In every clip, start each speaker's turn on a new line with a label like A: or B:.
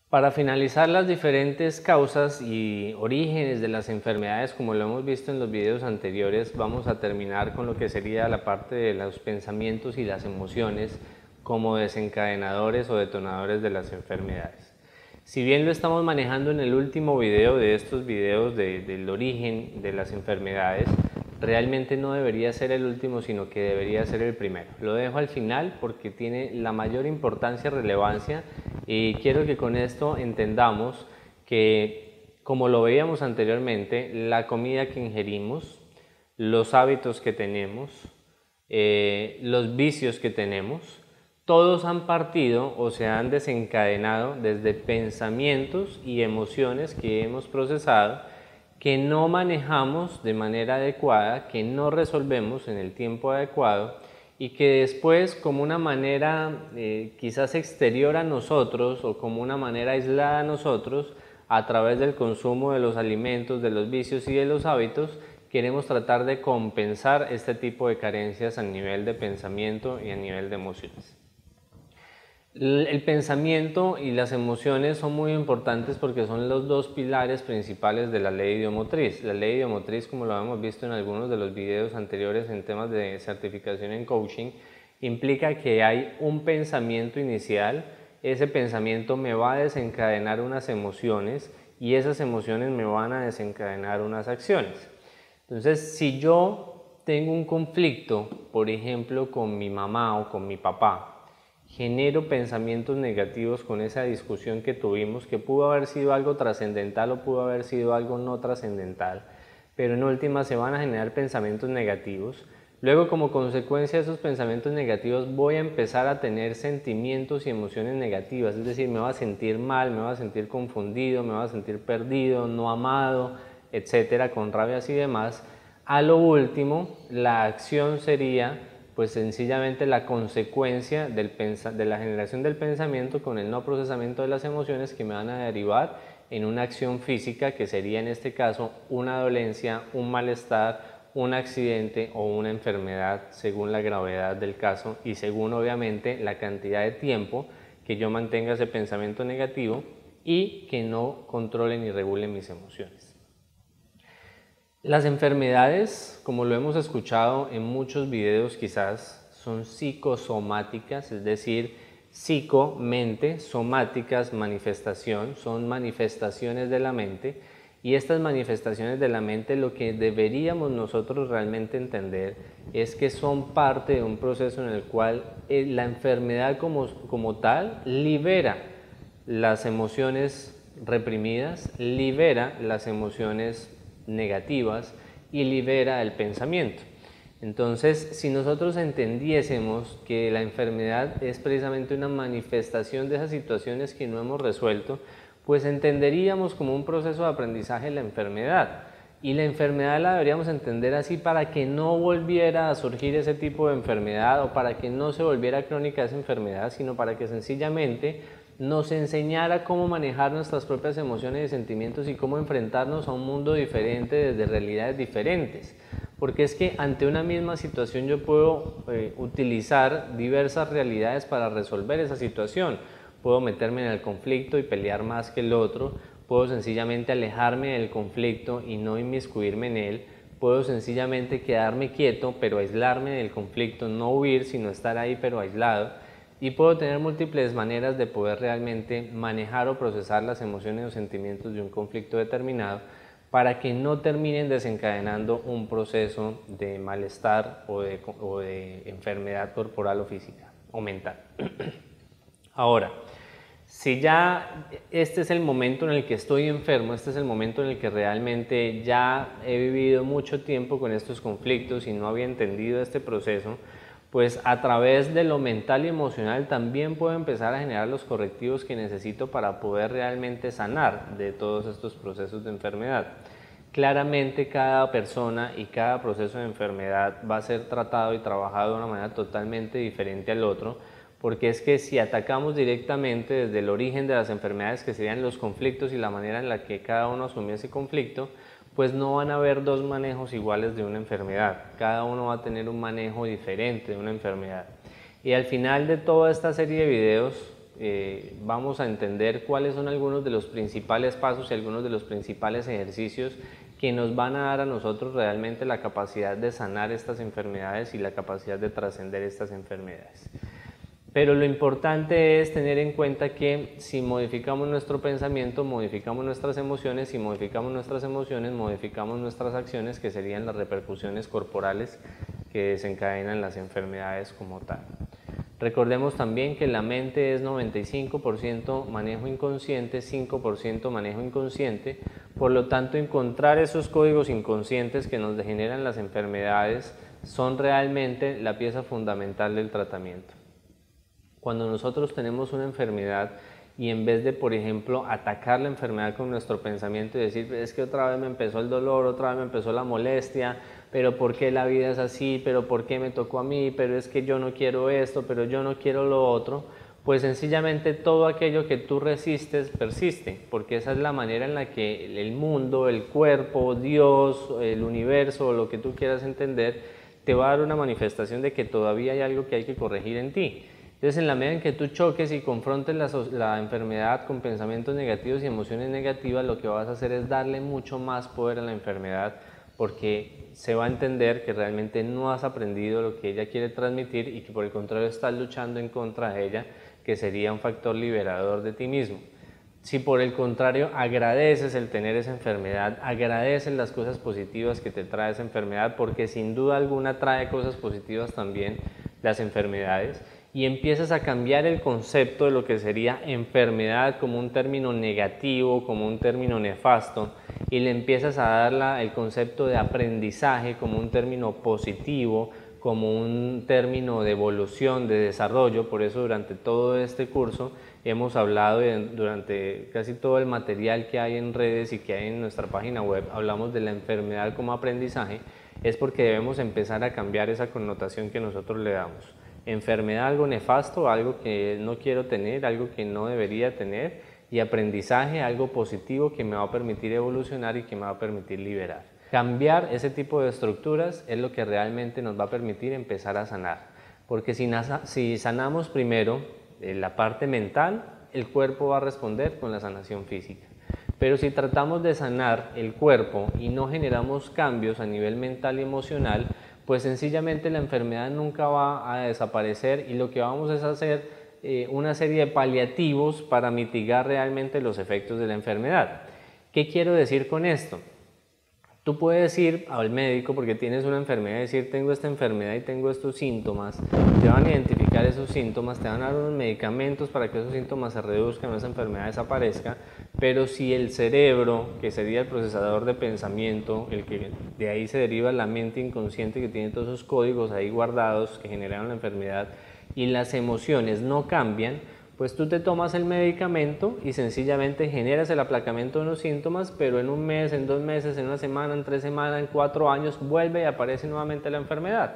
A: Para finalizar las diferentes causas y orígenes de las enfermedades, como lo hemos visto en los videos anteriores, vamos a terminar con lo que sería la parte de los pensamientos y las emociones como desencadenadores o detonadores de las enfermedades. Si bien lo estamos manejando en el último video de estos videos del origen de las enfermedades, realmente no debería ser el último, sino que debería ser el primero. Lo dejo al final porque tiene la mayor importancia y relevancia, y quiero que con esto entendamos que, como lo veíamos anteriormente, la comida que ingerimos, los hábitos que tenemos, los vicios que tenemos, todos han partido o se han desencadenado desde pensamientos y emociones que hemos procesado, que no manejamos de manera adecuada, que no resolvemos en el tiempo adecuado, y que después, como una manera quizás exterior a nosotros o como una manera aislada a nosotros, a través del consumo de los alimentos, de los vicios y de los hábitos, queremos tratar de compensar este tipo de carencias a nivel de pensamiento y a nivel de emociones. El pensamiento y las emociones son muy importantes porque son los dos pilares principales de la ley idiomotriz. La ley idiomotriz, como lo hemos visto en algunos de los videos anteriores en temas de certificación en coaching, implica que hay un pensamiento inicial. Ese pensamiento me va a desencadenar unas emociones y esas emociones me van a desencadenar unas acciones. Entonces, si yo tengo un conflicto, por ejemplo, con mi mamá o con mi papá, genero pensamientos negativos con esa discusión que tuvimos, que pudo haber sido algo trascendental o pudo haber sido algo no trascendental, pero en última se van a generar pensamientos negativos. Luego, como consecuencia de esos pensamientos negativos, voy a empezar a tener sentimientos y emociones negativas, es decir, me voy a sentir mal, me voy a sentir confundido, me voy a sentir perdido, no amado, etcétera, con rabias y demás. A lo último, la acción sería pues sencillamente la consecuencia de la generación del pensamiento con el no procesamiento de las emociones, que me van a derivar en una acción física, que sería en este caso una dolencia, un malestar, un accidente o una enfermedad, según la gravedad del caso y según obviamente la cantidad de tiempo que yo mantenga ese pensamiento negativo y que no controle ni regule mis emociones. Las enfermedades, como lo hemos escuchado en muchos videos quizás, son psicosomáticas, es decir, psico, mente, somáticas, manifestación, son manifestaciones de la mente, y estas manifestaciones de la mente, lo que deberíamos nosotros realmente entender es que son parte de un proceso en el cual la enfermedad como tal libera las emociones reprimidas, libera las emociones negativas y libera el pensamiento. Entonces, si nosotros entendiésemos que la enfermedad es precisamente una manifestación de esas situaciones que no hemos resuelto, pues entenderíamos como un proceso de aprendizaje la enfermedad. Y la enfermedad la deberíamos entender así para que no volviera a surgir ese tipo de enfermedad o para que no se volviera crónica esa enfermedad, sino para que sencillamente nos enseñara cómo manejar nuestras propias emociones y sentimientos y cómo enfrentarnos a un mundo diferente desde realidades diferentes. Porque es que ante una misma situación yo puedo utilizar diversas realidades para resolver esa situación. Puedo meterme en el conflicto y pelear más que el otro, puedo sencillamente alejarme del conflicto y no inmiscuirme en él, puedo sencillamente quedarme quieto pero aislarme del conflicto, no huir sino estar ahí pero aislado, y puedo tener múltiples maneras de poder realmente manejar o procesar las emociones o sentimientos de un conflicto determinado para que no terminen desencadenando un proceso de malestar o de enfermedad corporal o física o mental. Ahora, si ya este es el momento en el que estoy enfermo, este es el momento en el que realmente ya he vivido mucho tiempo con estos conflictos y no había entendido este proceso, pues a través de lo mental y emocional también puedo empezar a generar los correctivos que necesito para poder realmente sanar de todos estos procesos de enfermedad. Claramente cada persona y cada proceso de enfermedad va a ser tratado y trabajado de una manera totalmente diferente al otro, porque es que si atacamos directamente desde el origen de las enfermedades, que serían los conflictos y la manera en la que cada uno asumió ese conflicto, pues no van a haber dos manejos iguales de una enfermedad. Cada uno va a tener un manejo diferente de una enfermedad. Y al final de toda esta serie de videos, vamos a entender cuáles son algunos de los principales pasos y algunos de los principales ejercicios que nos van a dar a nosotros realmente la capacidad de sanar estas enfermedades y la capacidad de trascender estas enfermedades. Pero lo importante es tener en cuenta que si modificamos nuestro pensamiento, modificamos nuestras emociones, si modificamos nuestras emociones, modificamos nuestras acciones, que serían las repercusiones corporales que desencadenan las enfermedades como tal. Recordemos también que la mente es 95% manejo inconsciente, 5% manejo inconsciente, por lo tanto encontrar esos códigos inconscientes que nos generan las enfermedades son realmente la pieza fundamental del tratamiento. Cuando nosotros tenemos una enfermedad y en vez de, por ejemplo, atacar la enfermedad con nuestro pensamiento y decir, es que otra vez me empezó el dolor, otra vez me empezó la molestia, pero ¿por qué la vida es así? ¿Pero por qué me tocó a mí? ¿Pero es que yo no quiero esto? ¿Pero yo no quiero lo otro? Pues sencillamente todo aquello que tú resistes persiste, porque esa es la manera en la que el mundo, el cuerpo, Dios, el universo, lo que tú quieras entender, te va a dar una manifestación de que todavía hay algo que hay que corregir en ti. Entonces, en la medida en que tú choques y confrontes la enfermedad con pensamientos negativos y emociones negativas, lo que vas a hacer es darle mucho más poder a la enfermedad, porque se va a entender que realmente no has aprendido lo que ella quiere transmitir y que por el contrario estás luchando en contra de ella, que sería un factor liberador de ti mismo. Si por el contrario agradeces el tener esa enfermedad, agradeces las cosas positivas que te trae esa enfermedad, porque sin duda alguna trae cosas positivas también las enfermedades, y empiezas a cambiar el concepto de lo que sería enfermedad como un término negativo, como un término nefasto, y le empiezas a dar el concepto de aprendizaje como un término positivo, como un término de evolución, de desarrollo. Por eso durante todo este curso hemos hablado, durante casi todo el material que hay en redes y que hay en nuestra página web, hablamos de la enfermedad como aprendizaje, es porque debemos empezar a cambiar esa connotación que nosotros le damos. Enfermedad, algo nefasto, algo que no quiero tener, algo que no debería tener, y aprendizaje, algo positivo que me va a permitir evolucionar y que me va a permitir liberar. Cambiar ese tipo de estructuras es lo que realmente nos va a permitir empezar a sanar, porque si sanamos primero la parte mental, el cuerpo va a responder con la sanación física. Pero si tratamos de sanar el cuerpo y no generamos cambios a nivel mental y emocional, pues sencillamente la enfermedad nunca va a desaparecer, y lo que vamos es a hacer una serie de paliativos para mitigar realmente los efectos de la enfermedad. ¿Qué quiero decir con esto? Tú puedes ir al médico porque tienes una enfermedad y decir, tengo esta enfermedad y tengo estos síntomas, te van a identificar esos síntomas, te van a dar unos medicamentos para que esos síntomas se reduzcan o esa enfermedad desaparezca, pero si el cerebro, que sería el procesador de pensamiento, el que de ahí se deriva la mente inconsciente que tiene todos esos códigos ahí guardados que generaron la enfermedad, y las emociones no cambian, pues tú te tomas el medicamento y sencillamente generas el aplacamiento de unos síntomas, pero en un mes, en 2 meses, en una semana, en 3 semanas, en 4 años, vuelve y aparece nuevamente la enfermedad.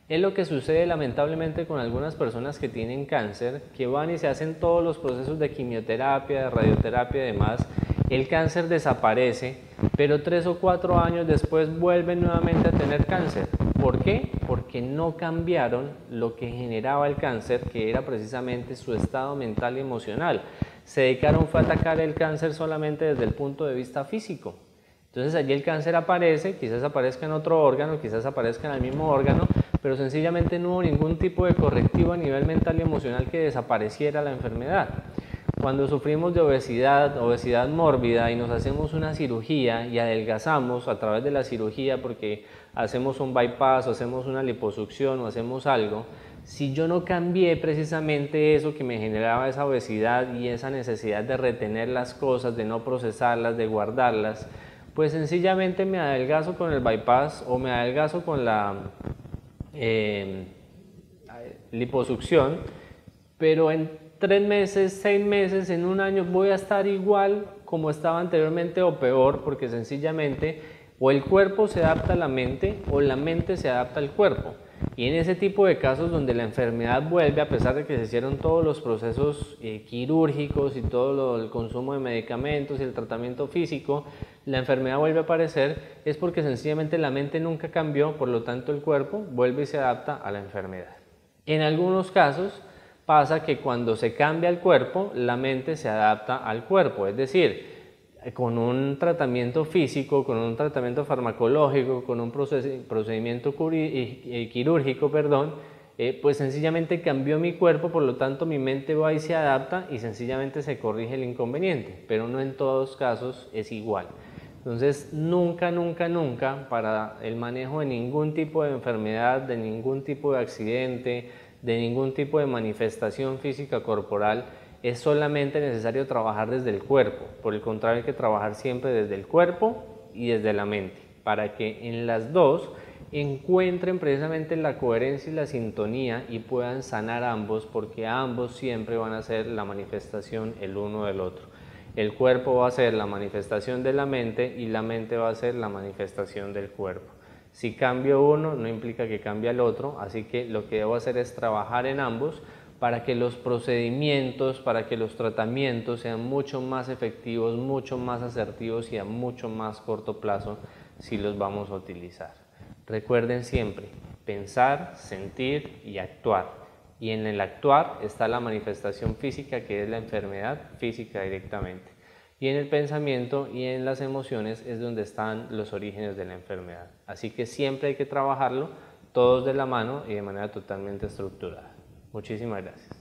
A: Es lo que sucede lamentablemente con algunas personas que tienen cáncer, que van y se hacen todos los procesos de quimioterapia, de radioterapia y demás. El cáncer desaparece, pero 3 o 4 años después vuelven nuevamente a tener cáncer. ¿Por qué? Porque no cambiaron lo que generaba el cáncer, que era precisamente su estado mental y emocional. Se dedicaron a atacar el cáncer solamente desde el punto de vista físico. Entonces allí el cáncer aparece, quizás aparezca en otro órgano, quizás aparezca en el mismo órgano, pero sencillamente no hubo ningún tipo de correctivo a nivel mental y emocional que desapareciera la enfermedad. Cuando sufrimos de obesidad mórbida y nos hacemos una cirugía y adelgazamos a través de la cirugía porque hacemos un bypass o hacemos una liposucción o hacemos algo, si yo no cambié precisamente eso que me generaba esa obesidad y esa necesidad de retener las cosas, de no procesarlas, de guardarlas, pues sencillamente me adelgazo con el bypass o me adelgazo con la liposucción, pero en 3 meses, 6 meses, en un año voy a estar igual como estaba anteriormente o peor, porque sencillamente o el cuerpo se adapta a la mente o la mente se adapta al cuerpo. Y en ese tipo de casos donde la enfermedad vuelve, a pesar de que se hicieron todos los procesos quirúrgicos y todo el consumo de medicamentos y el tratamiento físico, la enfermedad vuelve a aparecer, es porque sencillamente la mente nunca cambió, por lo tanto el cuerpo vuelve y se adapta a la enfermedad. En algunos casos pasa que cuando se cambia el cuerpo, la mente se adapta al cuerpo, es decir, con un tratamiento físico, con un tratamiento farmacológico, con un procedimiento quirúrgico, pues sencillamente cambió mi cuerpo, por lo tanto mi mente va y se adapta y sencillamente se corrige el inconveniente, pero no en todos casos es igual. Entonces nunca, nunca, nunca para el manejo de ningún tipo de enfermedad, de ningún tipo de accidente, de ningún tipo de manifestación física corporal, es solamente necesario trabajar desde el cuerpo. Por el contrario, hay que trabajar siempre desde el cuerpo y desde la mente, para que en las dos encuentren precisamente la coherencia y la sintonía y puedan sanar ambos, porque ambos siempre van a ser la manifestación el uno del otro. El cuerpo va a ser la manifestación de la mente y la mente va a ser la manifestación del cuerpo. Si cambio uno, no implica que cambie el otro, así que lo que debo hacer es trabajar en ambos para que los procedimientos, para que los tratamientos sean mucho más efectivos, mucho más asertivos y a mucho más corto plazo si los vamos a utilizar. Recuerden siempre, pensar, sentir y actuar. Y en el actuar está la manifestación física, que es la enfermedad física directamente. Y en el pensamiento y en las emociones es donde están los orígenes de la enfermedad. Así que siempre hay que trabajarlo todos de la mano y de manera totalmente estructurada. Muchísimas gracias.